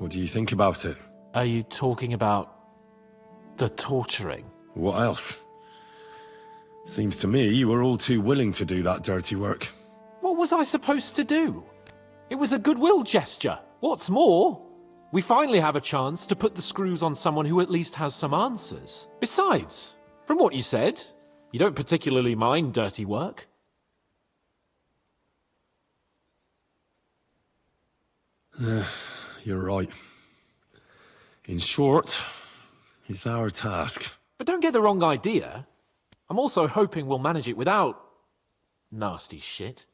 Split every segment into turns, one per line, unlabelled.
What do you think about it?
Are you talking about the torturing?
What else? Seems to me you were all too willing to do that dirty work.
What was I supposed to do? It was a goodwill gesture. What's more, we finally have a chance to put the screws on someone who at least has some answers. Besides, from what you said, you don't particularly mind dirty work.
You're right. In short, it's our task.
But don't get the wrong idea. I'm also hoping we'll manage it without nasty shit.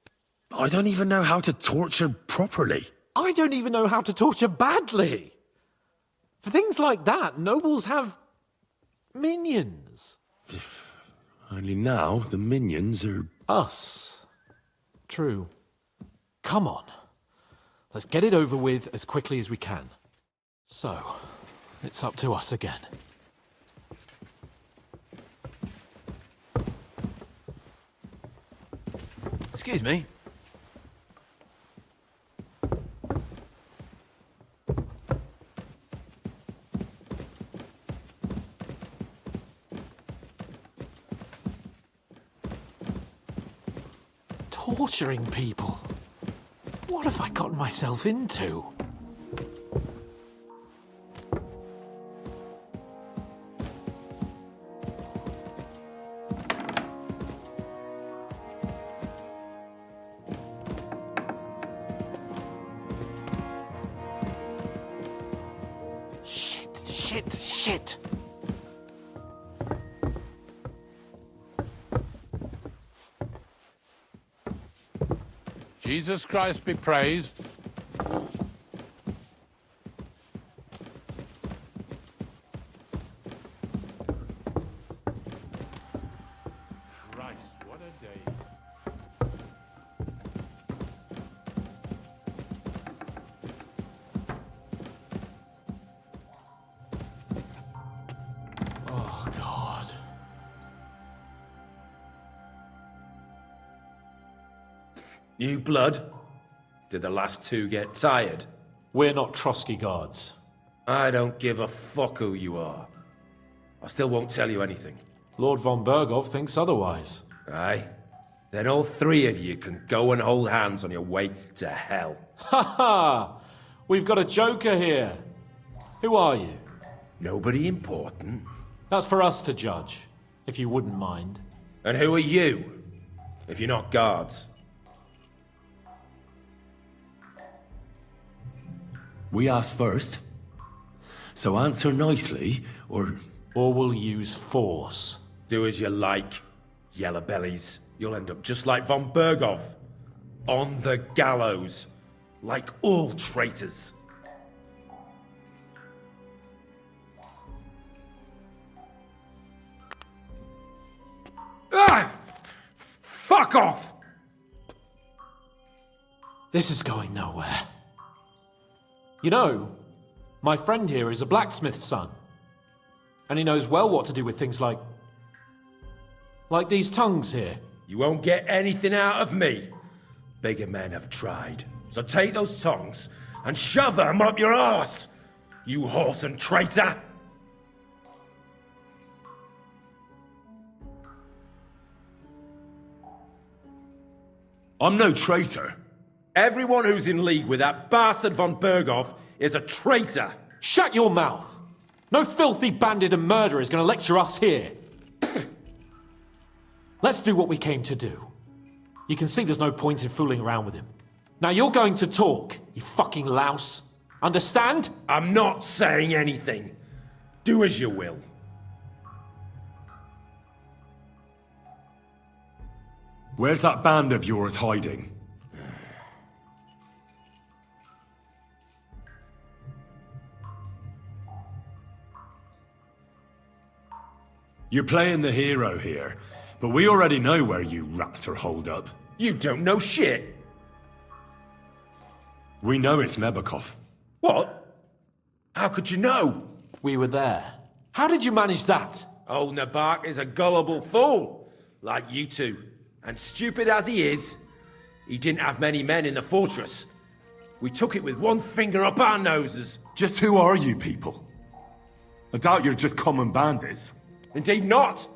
I don't even know how to torture properly.
I don't even know how to torture badly. For things like that, nobles have minions.
Only now the minions are...
Us. True. Come on. Let's get it over with as quickly as we can. So, it's up to us again.
Excuse me.
Torturing people? What have I gotten myself into? Shit.
Jesus Christ be praised. Christ, what a day.
Oh, God.
New blood? Did the last two get tired?
We're not Trotsky guards.
I don't give a fuck who you are. I still won't tell you anything.
Lord von Berghoff thinks otherwise.
Aye? Then all three of you can go and hold hands on your way to hell.
Ha ha! We've got a joker here. Who are you?
Nobody important.
That's for us to judge, if you wouldn't mind.
And who are you? If you're not guards.
We asked first. So answer nicely, or...
Or we'll use force.
Do as you like, yellow bellies. You'll end up just like von Berghoff. On the gallows. Like all traitors. Ah! Fuck off!
This is going nowhere. You know, my friend here is a blacksmith's son. And he knows well what to do with things like these tongues here.
You won't get anything out of me. Bigger men have tried. So take those tongues and shove them up your arse, you horse and traitor!
I'm no traitor.
Everyone who's in league with that bastard von Berghoff is a traitor!
Shut your mouth! No filthy bandit and murderer is going to lecture us here. Let's do what we came to do. You can see there's no point in fooling around with him. Now you're going to talk, you fucking louse. Understand?
I'm not saying anything. Do as you will.
Where's that band of yours hiding? You're playing the hero here, but we already know where you rats are holed up.
You don't know shit!
We know it's Nebakov.
What? How could you know?
We were there. How did you manage that?
Old Nabak is a gullible fool, like you two. And stupid as he is, he didn't have many men in the fortress. We took it with one finger up our noses.
Just who are you people? I doubt you're just common bandits.
Indeed not.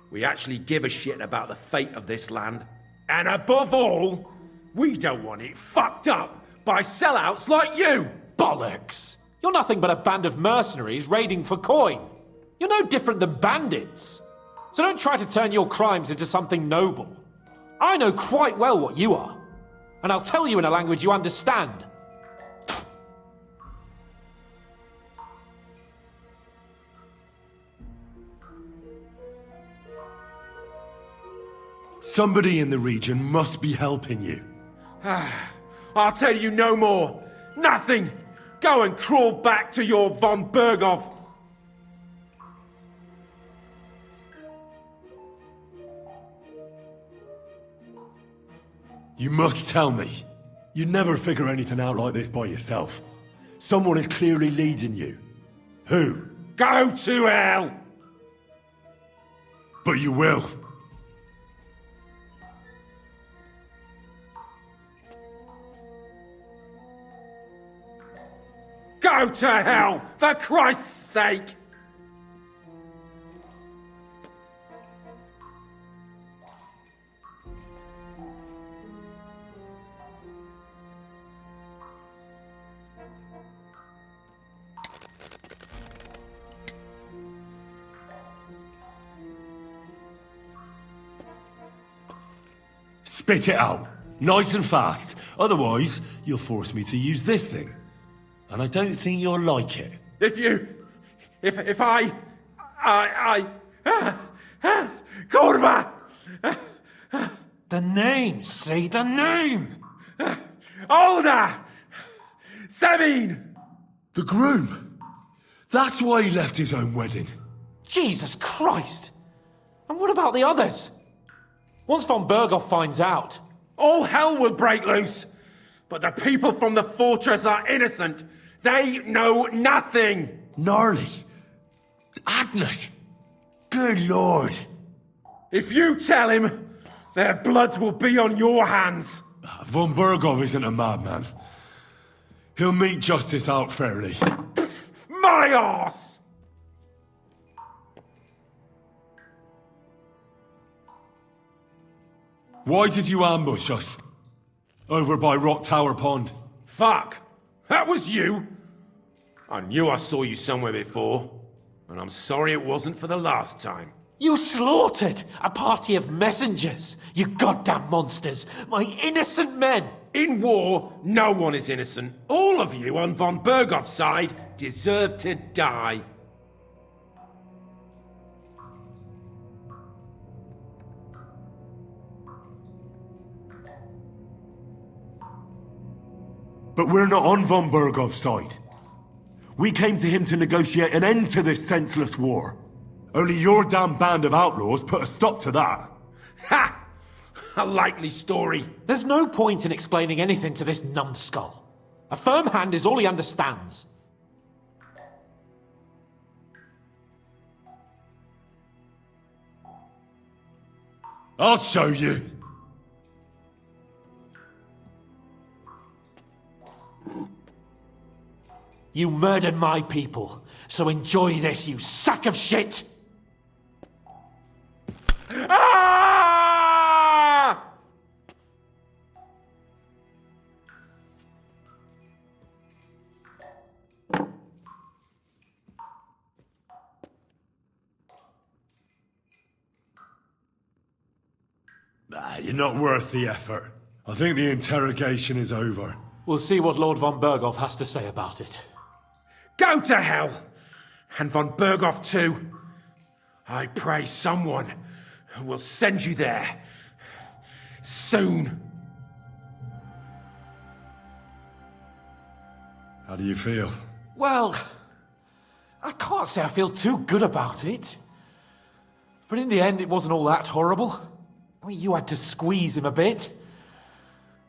We actually give a shit about the fate of this land. And above all, we don't want it fucked up by sellouts like you!
Bollocks! You're nothing but a band of mercenaries raiding for coin. You're no different than bandits. So don't try to turn your crimes into something noble. I know quite well what you are. And I'll tell you in a language you understand.
Somebody in the region must be helping you.
I'll tell you no more. Nothing. Go and crawl back to your von Berghoff.
You must tell me. You'd never figure anything out like this by yourself. Someone is clearly leading you. Who?
Go to hell!
But you will.
Go to hell, for Christ's sake!
Spit it out. Nice and fast. Otherwise, you'll force me to use this thing. And I don't think you'll like it.
If I... Kurva!
The name, say the name!
Older! Sabine!
The groom. That's why he left his own wedding.
Jesus Christ! And what about the others? Once von Berghoff finds out...
All hell will break loose! But the people from the fortress are innocent! They know nothing!
Gnarly. Agnes. Good lord.
If you tell him, their blood will be on your hands!
Von Berghoff isn't a madman. He'll mete justice out fairly.
My arse!
Why did you ambush us? Over by Rock Tower Pond.
Fuck! That was you! I knew I saw you somewhere before, and I'm sorry it wasn't for the last time.
You slaughtered a party of messengers, you goddamn monsters, my innocent men!
In war, no one is innocent. All of you on von Berghoff's side deserve to die.
But we're not on von Berghoff's side. We came to him to negotiate an end to this senseless war. Only your damn band of outlaws put a stop to that.
Ha! A likely story.
There's no point in explaining anything to this numbskull. A firm hand is all he understands.
I'll show you.
You murdered my people, so enjoy this, you sack of shit!
Ah!
You're not worth the effort. I think the interrogation is over.
We'll see what Lord von Berghoff has to say about it.
Go to hell! And von Berghoff too. I pray someone will send you there. Soon.
How do you feel?
Well, I can't say I feel too good about it. But in the end, it wasn't all that horrible. I mean, you had to squeeze him a bit.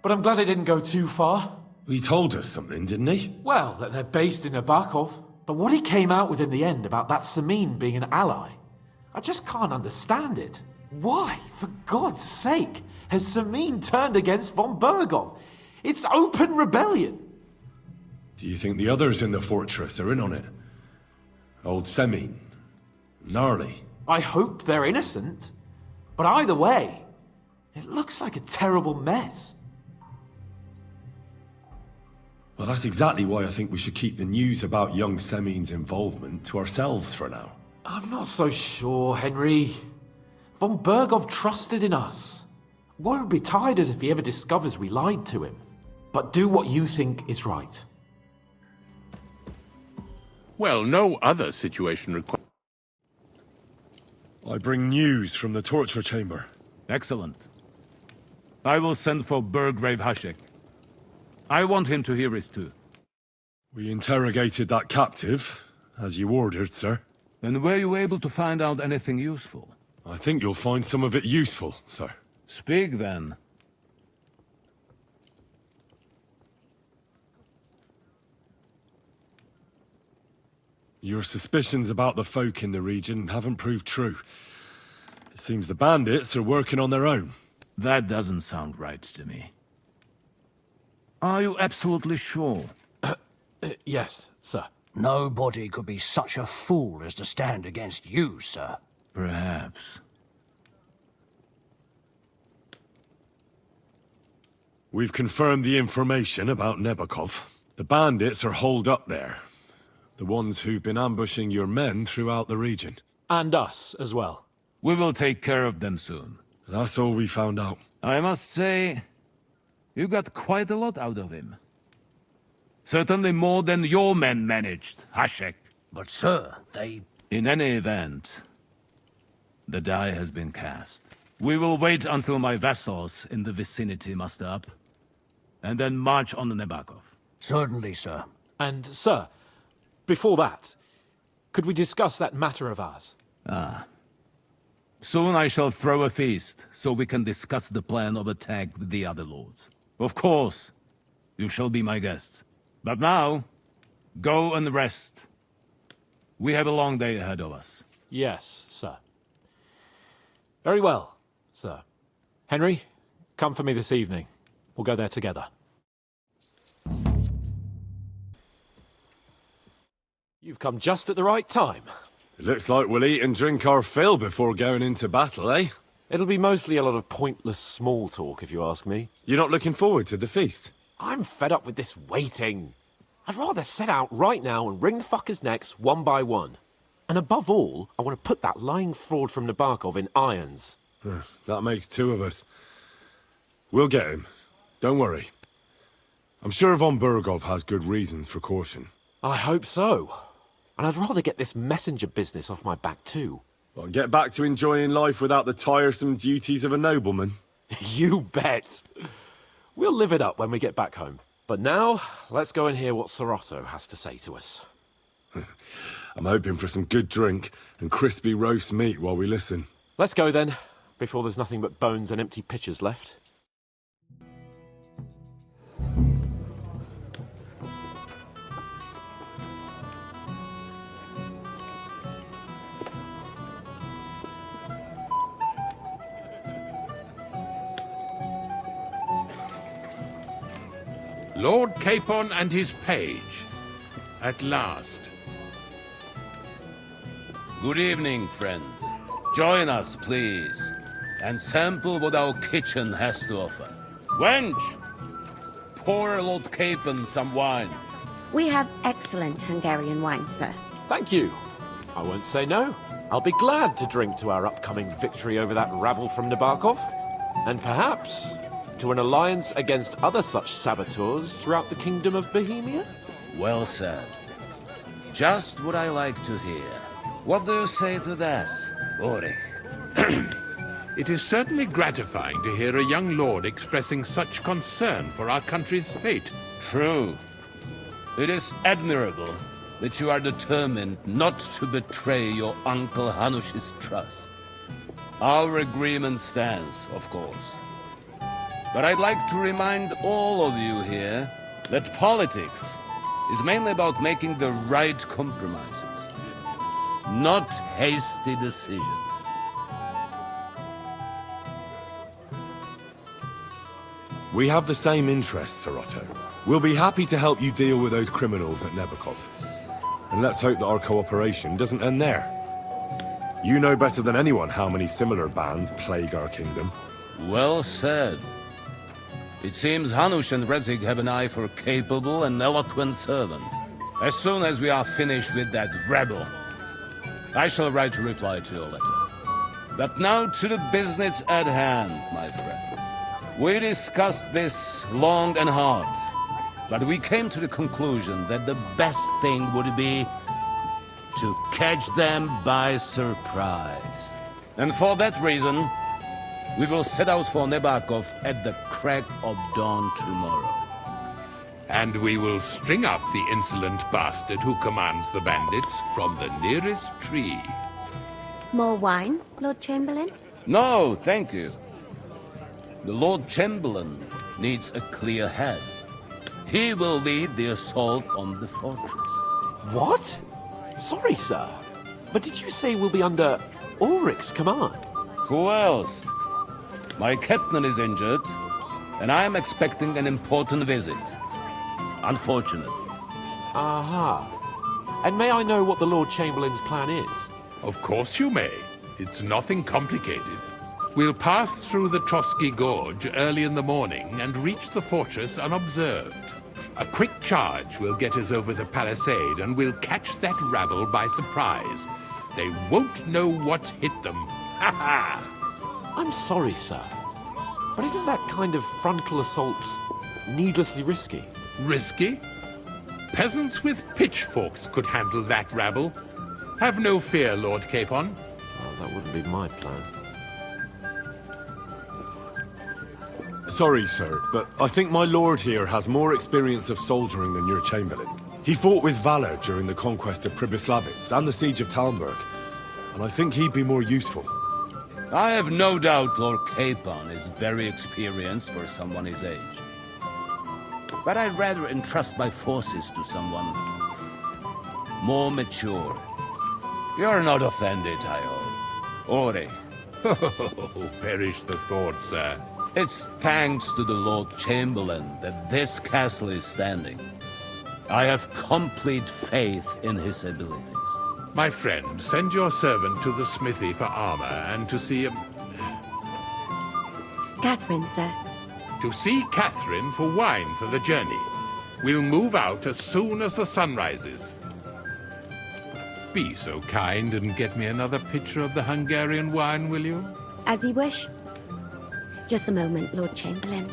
But I'm glad it didn't go too far.
He told us something, didn't he?
Well, that they're based in Nabokov. But what he came out with in the end about that Samin being an ally, I just can't understand it. Why, for God's sake, has Samin turned against von Berghoff? It's open rebellion.
Do you think the others in the fortress are in on it? Old Semin, Gnarly.
I hope they're innocent. But either way, it looks like a terrible mess.
Well, that's exactly why I think we should keep the news about young Semin's involvement to ourselves for now.
I'm not so sure, Henry. Von Bergov trusted in us. Won't be tired as if he ever discovers we lied to him. But do what you think is right.
Well, no other situation requires...
I bring news from the torture chamber.
Excellent. I will send for Burgrave Hashek. I want him to hear it too.
We interrogated that captive, as you ordered, sir.
And were you able to find out anything useful?
I think you'll find some of it useful, sir.
Speak then.
Your suspicions about the folk in the region haven't proved true. It seems the bandits are working on their own.
That doesn't sound right to me. Are you absolutely sure?
Yes, sir.
Nobody could be such a fool as to stand against you, sir.
Perhaps.
We've confirmed the information about Nebakov. The bandits are holed up there. The ones who've been ambushing your men throughout the region.
And us as well.
We will take care of them soon.
That's all we found out.
I must say, you got quite a lot out of him. Certainly more than your men managed, Hashek.
But, sir, they...
In any event, the die has been cast. We will wait until my vassals in the vicinity muster up, and then march on the Nebakov.
Certainly, sir.
And, sir, before that, could we discuss that matter of ours?
Soon I shall throw a feast, so we can discuss the plan of attack with the other lords. Of course, you shall be my guests. But now, go and rest. We have a long day ahead of us.
Yes, sir. Very well, sir. Henry, come for me this evening. We'll go there together. You've come just at the right time.
It looks like we'll eat and drink our fill before going into battle, eh?
It'll be mostly a lot of pointless small talk, if you ask me.
You're not looking forward to the feast?
I'm fed up with this waiting. I'd rather set out right now and wring the fuckers' necks one by one. And above all, I want to put that lying fraud from Nabokov in irons.
That makes two of us. We'll get him. Don't worry. I'm sure Von Bergov has good reasons for caution.
I hope so. And I'd rather get this messenger business off my back too.
Well, get back to enjoying life without the tiresome duties of a nobleman.
You bet. We'll live it up when we get back home. But now, let's go and hear what Sorotto has to say to us.
I'm hoping for some good drink and crispy roast meat while we listen.
Let's go then, before there's nothing but bones and empty pitchers left.
Lord Capon and his page. At last.
Good evening, friends. Join us, please, and sample what our kitchen has to offer. Wench, pour Lord Capon some wine.
We have excellent Hungarian wine, sir.
Thank you. I won't say no. I'll be glad to drink to our upcoming victory over that rabble from Nabokov. And perhaps to an alliance against other such saboteurs throughout the Kingdom of Bohemia?
Well said. Just what I like to hear. What do you say to that, Ulrich?
It is certainly gratifying to hear a young lord expressing such concern for our country's fate.
True. It is admirable that you are determined not to betray your Uncle Hanush's trust. Our agreement stands, of course. But I'd like to remind all of you here that politics is mainly about making the right compromises, not hasty decisions.
We have the same interests, Sir Otto. We'll be happy to help you deal with those criminals at Nebukov. And let's hope that our cooperation doesn't end there. You know better than anyone how many similar bands plague our kingdom.
Well said. It seems Hanush and Rezig have an eye for capable and eloquent servants. As soon as we are finished with that rebel, I shall write a reply to your letter. But now to the business at hand, my friends. We discussed this long and hard, but we came to the conclusion that the best thing would be to catch them by surprise. And for that reason, we will set out for Nebakov at the crack of dawn tomorrow.
And we will string up the insolent bastard who commands the bandits from the nearest tree.
More wine, Lord Chamberlain?
No, thank you. The Lord Chamberlain needs a clear head. He will lead the assault on the fortress.
What? Sorry, sir. But did you say we'll be under Ulrich's command?
Who else? My captain is injured, and I am expecting an important visit. Unfortunately.
Aha. And may I know what the Lord Chamberlain's plan is?
Of course you may. It's nothing complicated. We'll pass through the Trotsky Gorge early in the morning and reach the fortress unobserved. A quick charge will get us over the palisade, and we'll catch that rabble by surprise. They won't know what hit them. Ha ha!
I'm sorry, sir. But isn't that kind of frontal assault needlessly risky?
Risky? Peasants with pitchforks could handle that rabble. Have no fear, Lord Capon.
Well, that wouldn't be my plan.
Sorry, sir, but I think my lord here has more experience of soldiering than your chamberlain. He fought with valor during the conquest of Pribyslavitz and the siege of Talmberg, and I think he'd be more useful.
I have no doubt Lord Capon is very experienced for someone his age. But I'd rather entrust my forces to someone more mature. You're not offended, I hope. Ori.
Oh, perish the thought, sir.
It's thanks to the Lord Chamberlain that this castle is standing. I have complete faith in his abilities.
My friend, send your servant to the smithy for armor and to see
Catherine, sir.
To see Catherine for wine for the journey. We'll move out as soon as the sun rises. Be so kind and get me another pitcher of the Hungarian wine, will you?
As you wish. Just a moment, Lord Chamberlain.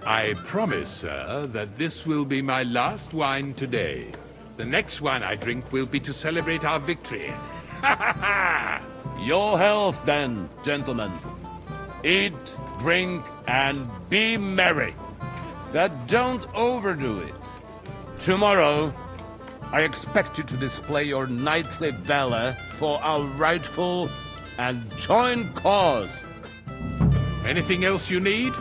I promise, sir, that this will be my last wine today. The next wine I drink will be to celebrate our victory. Ha ha ha!
Your health, then, gentlemen. Eat, drink, and be merry. But don't overdo it. Tomorrow, I expect you to display your knightly valor for our rightful and joint cause.
Anything else you need?